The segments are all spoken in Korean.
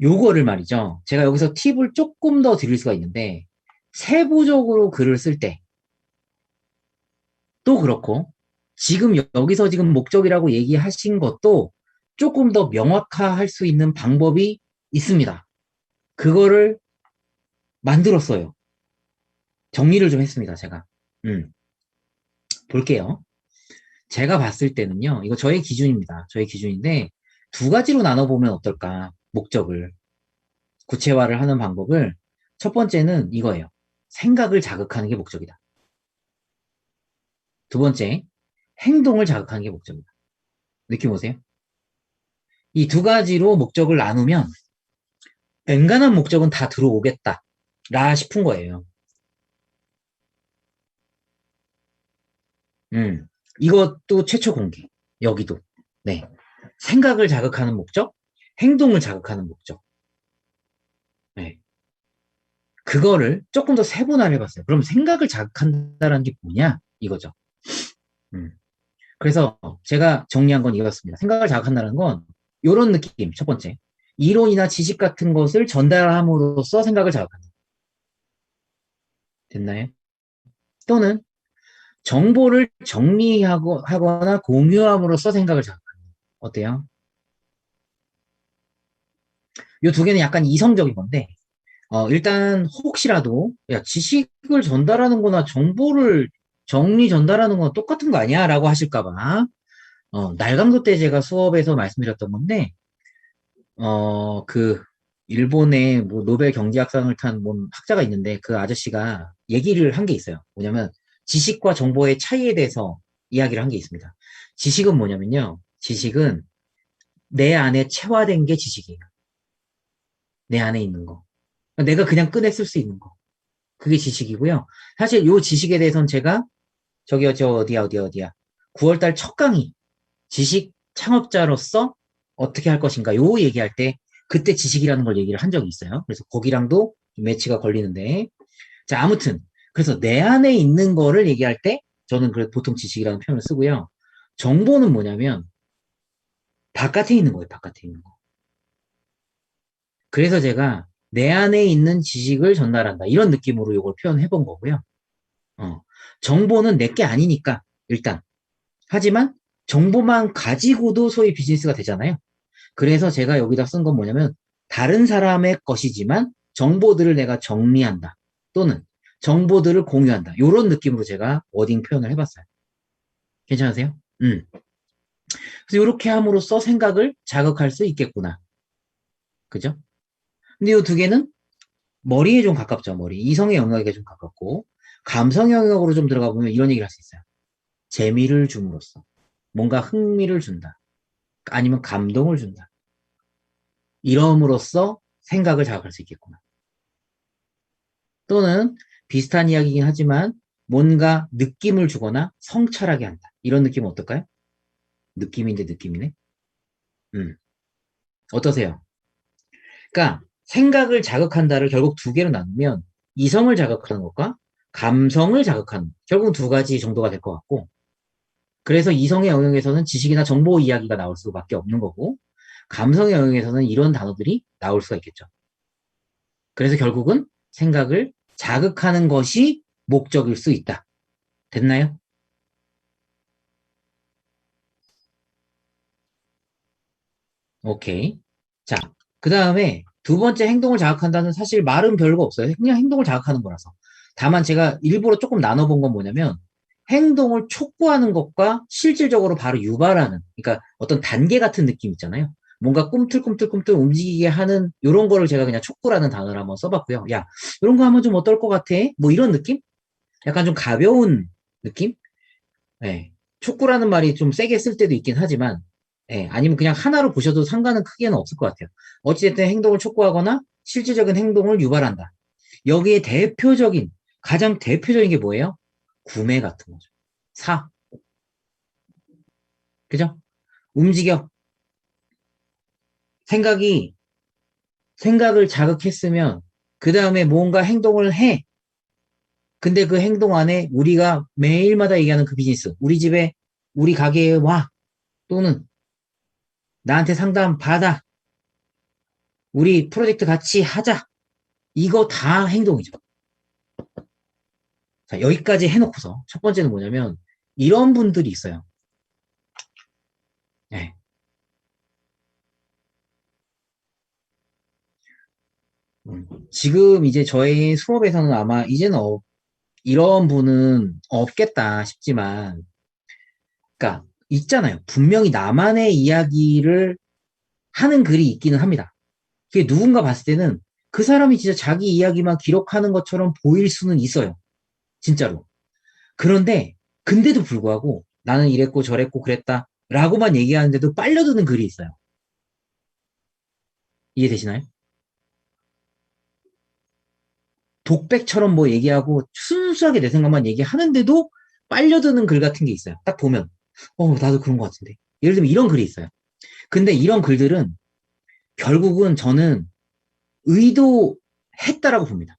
요거를 말이죠. 제가 여기서 팁을 조금 더 드릴 수가 있는데, 세부적으로 글을 쓸 때, 또 그렇고, 지금 여기서 지금 목적이라고 얘기하신 것도 조금 더 명확화할 수 있는 방법이 있습니다. 그거를 만들었어요. 정리를 좀 했습니다, 제가. 음, 볼게요. 제가 봤을 때는요, 이거 저의 기준입니다. 저의 기준인데, 두 가지로 나눠보면 어떨까? 목적을, 구체화를 하는 방법을. 첫 번째는 이거예요. 생각을 자극하는 게 목적이다. 두 번째, 행동을 자극하는 게 목적이다. 느낌 오세요? 이 두 가지로 목적을 나누면, 엔간한 목적은 다 들어오겠다. 라 싶은 거예요. 이것도 최초 공개. 여기도. 네. 생각을 자극하는 목적, 행동을 자극하는 목적. 네. 그거를 조금 더 세분화를 해봤어요. 그럼 생각을 자극한다는 게 뭐냐? 이거죠. 음. 그래서 제가 정리한 건 이거였습니다. 생각을 자극한다는 건 이런 느낌. 첫 번째. 이론이나 지식 같은 것을 전달함으로써 생각을 자극한다. 됐나요? 또는 정보를 하거나 공유함으로써 생각을 자극한다. 어때요? 이 두 개는 약간 이성적인 건데, 일단 혹시라도 야, 지식을 전달하는 거나 정보를 정리 전달하는 건 똑같은 거 아니야? 라고 하실까 봐. 날강도 때 제가 수업에서 말씀드렸던 건데, 그 일본의 뭐 노벨 경제학상을 탄 뭔 학자가 있는데 그 아저씨가 얘기를 한 게 있어요. 뭐냐면 지식과 정보의 차이에 대해서 이야기를 한 게 있습니다. 지식은 뭐냐면요. 지식은 내 안에 체화된 게 지식이에요. 내 안에 있는 거. 내가 그냥 꺼내 쓸 수 있는 거. 그게 지식이고요. 사실 요 지식에 대해서는 제가 저기요, 저 어디야. 9월달 첫 강의 지식 창업자로서 어떻게 할 것인가 요 얘기할 때 그때 지식이라는 걸 얘기를 한 적이 있어요. 그래서 거기랑도 매치가 걸리는데 자 아무튼 그래서 내 안에 있는 거를 얘기할 때 저는 그래 보통 지식이라는 표현을 쓰고요. 정보는 뭐냐면 바깥에 있는 거예요. 바깥에 있는 거. 그래서 제가 내 안에 있는 지식을 전달한다. 이런 느낌으로 이걸 표현해 본 거고요. 어, 정보는 내 게 아니니까 일단 하지만 정보만 가지고도 소위 비즈니스가 되잖아요. 그래서 제가 여기다 쓴 건 뭐냐면 다른 사람의 것이지만 정보들을 내가 정리한다. 또는 정보들을 공유한다. 이런 느낌으로 제가 워딩 표현을 해봤어요. 괜찮으세요? 그래서 이렇게 함으로써 생각을 자극할 수 있겠구나. 그죠? 근데 이 두 개는 머리에 좀 가깝죠. 머리. 이성의 영역에 좀 가깝고 감성 영역으로 좀 들어가 보면 이런 얘기를 할 수 있어요. 재미를 줌으로써 뭔가 흥미를 준다. 아니면 감동을 준다. 이럼으로써 생각을 자극할 수 있겠구나. 또는 비슷한 이야기이긴 하지만 뭔가 느낌을 주거나 성찰하게 한다. 이런 느낌은 어떨까요? 느낌인데 느낌이네. 음, 어떠세요? 그러니까 생각을 자극한다를 결국 두 개로 나누면 이성을 자극하는 것과 감성을 자극하는 결국 두 가지 정도가 될 것 같고 그래서 이성의 영역에서는 지식이나 정보 이야기가 나올 수밖에 없는 거고 감성의 영역에서는 이런 단어들이 나올 수가 있겠죠. 그래서 결국은 생각을 자극하는 것이 목적일 수 있다. 됐나요? 오케이. 자, 그 다음에 두 번째 행동을 자극한다는 사실 말은 별거 없어요. 그냥 행동을 자극하는 거라서. 다만 제가 일부러 조금 나눠본 건 뭐냐면 행동을 촉구하는 것과 실질적으로 바로 유발하는, 그러니까 어떤 단계 같은 느낌 있잖아요. 뭔가 꿈틀꿈틀꿈틀 움직이게 하는 이런 거를 제가 그냥 촉구라는 단어를 한번 써봤고요. 야, 이런 거 하면 좀 어떨 것 같아? 뭐 이런 느낌? 약간 좀 가벼운 느낌? 예. 촉구라는 말이 좀 세게 쓸 때도 있긴 하지만, 예, 아니면 그냥 하나로 보셔도 상관은 크게는 없을 것 같아요. 어찌됐든 행동을 촉구하거나 실질적인 행동을 유발한다. 여기에 가장 대표적인 게 뭐예요? 구매 같은 거죠. 사. 그죠? 움직여. 생각이, 생각을 자극했으면, 그 다음에 뭔가 행동을 해. 근데 그 행동 안에 우리가 매일마다 얘기하는 그 비즈니스, 우리 집에, 우리 가게에 와. 또는 나한테 상담 받아. 우리 프로젝트 같이 하자. 이거 다 행동이죠. 자, 여기까지 해놓고서 첫 번째는 뭐냐면 이런 분들이 있어요. 네. 지금 이제 저희 수업에서는 아마 이제는 이런 분은 없겠다 싶지만, 그러니까 있잖아요. 분명히 나만의 이야기를 하는 글이 있기는 합니다. 그게 누군가 봤을 때는 그 사람이 진짜 자기 이야기만 기록하는 것처럼 보일 수는 있어요. 진짜로. 그런데 근데도 불구하고 나는 이랬고 저랬고 그랬다 라고만 얘기하는데도 빨려드는 글이 있어요. 이해되시나요? 독백처럼 뭐 얘기하고 순수하게 내 생각만 얘기하는데도 빨려드는 글 같은 게 있어요. 딱 보면 나도 그런 것 같은데. 예를 들면 이런 글이 있어요. 근데 이런 글들은 결국은 저는 의도했다라고 봅니다.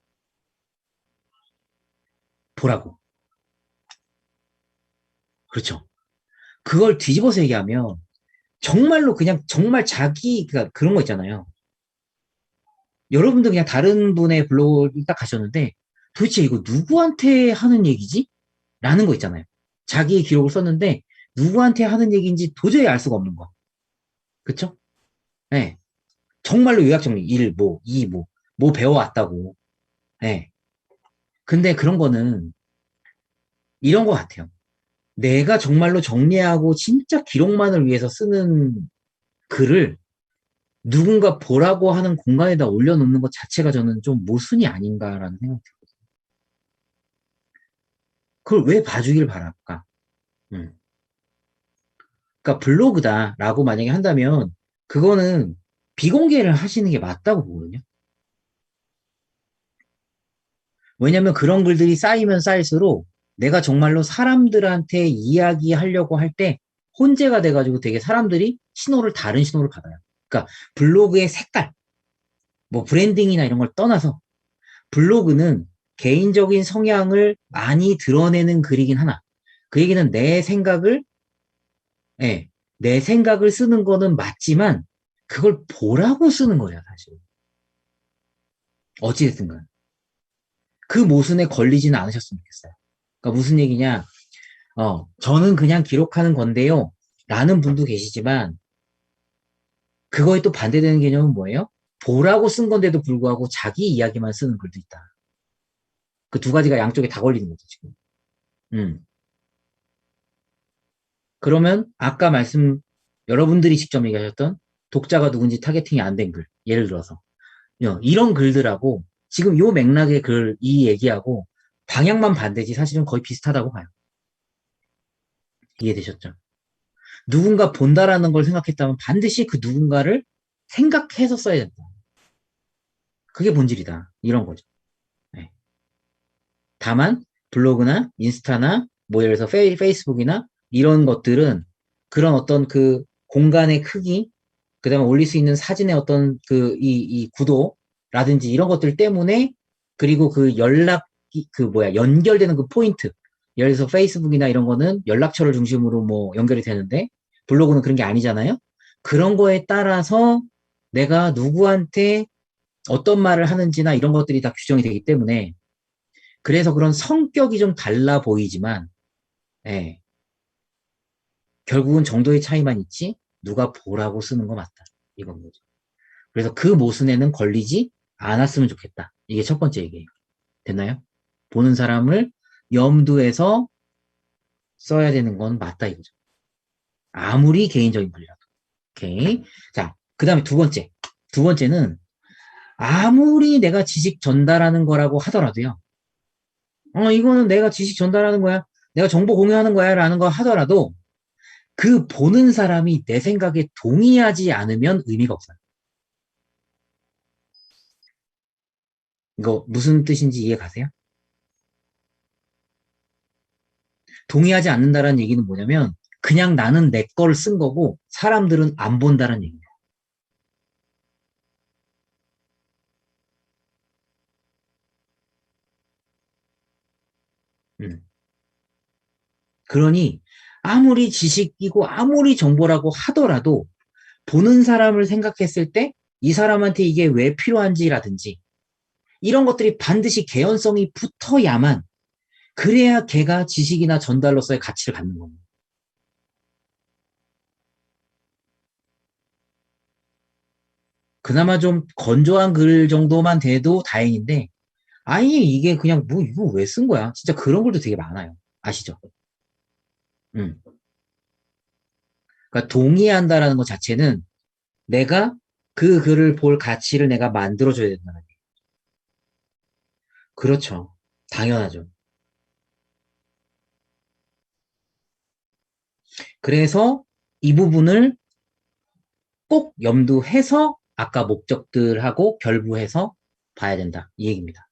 보라고. 그렇죠. 그걸 뒤집어서 얘기하면 정말로 그냥 정말 자기가 그런 거 있잖아요. 여러분도 그냥 다른 분의 블로그를 딱 가셨는데 도대체 이거 누구한테 하는 얘기지? 라는 거 있잖아요. 자기의 기록을 썼는데 누구한테 하는 얘기인지 도저히 알 수가 없는 거. 그쵸? 네. 정말로 요약정리. 1, 뭐, 2, 뭐 배워왔다고. 네. 근데 그런 거는 이런 거 같아요. 내가 정말로 정리하고 진짜 기록만을 위해서 쓰는 글을 누군가 보라고 하는 공간에다 올려놓는 것 자체가 저는 좀 모순이 아닌가라는 생각이 들어요. 그걸 왜 봐주길 바랄까? 음. 그러니까 블로그다라고 만약에 한다면 그거는 비공개를 하시는 게 맞다고 보거든요. 왜냐면 그런 글들이 쌓이면 쌓일수록 내가 정말로 사람들한테 이야기하려고 할 때 혼재가 돼가지고 되게 사람들이 다른 신호를 받아요. 그러니까 블로그의 색깔, 뭐 브랜딩이나 이런 걸 떠나서 블로그는 개인적인 성향을 많이 드러내는 글이긴 하나. 그 얘기는 예, 내 생각을 쓰는 거는 맞지만 그걸 보라고 쓰는 거예요, 사실. 어찌됐든 간. 그 모순에 걸리지는 않으셨으면 좋겠어요. 그러니까 무슨 얘기냐? 저는 그냥 기록하는 건데요. 라는 분도 계시지만 그거에 또 반대되는 개념은 뭐예요? 보라고 쓴 건데도 불구하고 자기 이야기만 쓰는 글도 있다. 그 두 가지가 양쪽에 다 걸리는 거죠, 지금. 음. 그러면 아까 여러분들이 직접 얘기하셨던 독자가 누군지 타겟팅이 안 된 글. 예를 들어서. 이런 글들하고 지금 요 맥락의 이 얘기하고 방향만 반대지 사실은 거의 비슷하다고 봐요. 이해되셨죠? 누군가 본다라는 걸 생각했다면 반드시 그 누군가를 생각해서 써야 된다. 그게 본질이다. 이런 거죠. 네. 다만 블로그나 인스타나 뭐 예를 들어서 페이스북이나 이런 것들은 그런 어떤 그 공간의 크기, 그다음에 올릴 수 있는 사진의 어떤 이 구도라든지 이런 것들 때문에 그리고 연결되는 그 포인트. 예를 들어서 페이스북이나 이런 거는 연락처를 중심으로 뭐 연결이 되는데 블로그는 그런 게 아니잖아요. 그런 거에 따라서 내가 누구한테 어떤 말을 하는지나 이런 것들이 다 규정이 되기 때문에 그래서 그런 성격이 좀 달라 보이지만 예, 결국은 정도의 차이만 있지 누가 보라고 쓰는 거 맞다. 이건 거죠. 그래서 그 모순에는 걸리지 않았으면 좋겠다. 이게 첫 번째 얘기예요. 됐나요? 보는 사람을 염두에서 써야 되는 건 맞다 이거죠. 아무리 개인적인 글이라도. 오케이. 자, 그 다음에 두 번째. 두 번째는 아무리 내가 지식 전달하는 거라고 하더라도요. 이거는 내가 지식 전달하는 거야. 내가 정보 공유하는 거야. 라는 거 하더라도 그 보는 사람이 내 생각에 동의하지 않으면 의미가 없어요. 이거 무슨 뜻인지 이해 가세요? 동의하지 않는다라는 얘기는 뭐냐면 그냥 나는 내 거를 쓴 거고 사람들은 안 본다는 얘기예요. 음. 그러니 아무리 지식이고 아무리 정보라고 하더라도 보는 사람을 생각했을 때 이 사람한테 이게 왜 필요한지라든지 이런 것들이 반드시 개연성이 붙어야만 그래야 걔가 지식이나 전달로서의 가치를 갖는 겁니다. 그나마 좀 건조한 글 정도만 돼도 다행인데 아예 이게 그냥 뭐 이거 왜 쓴 거야? 진짜 그런 글도 되게 많아요. 아시죠? 음. 그러니까 동의한다라는 것 자체는 내가 그 글을 볼 가치를 내가 만들어줘야 된다는 거예요. 그렇죠. 당연하죠. 그래서 이 부분을 꼭 염두해서 아까 목적들하고 결부해서 봐야 된다. 이 얘기입니다.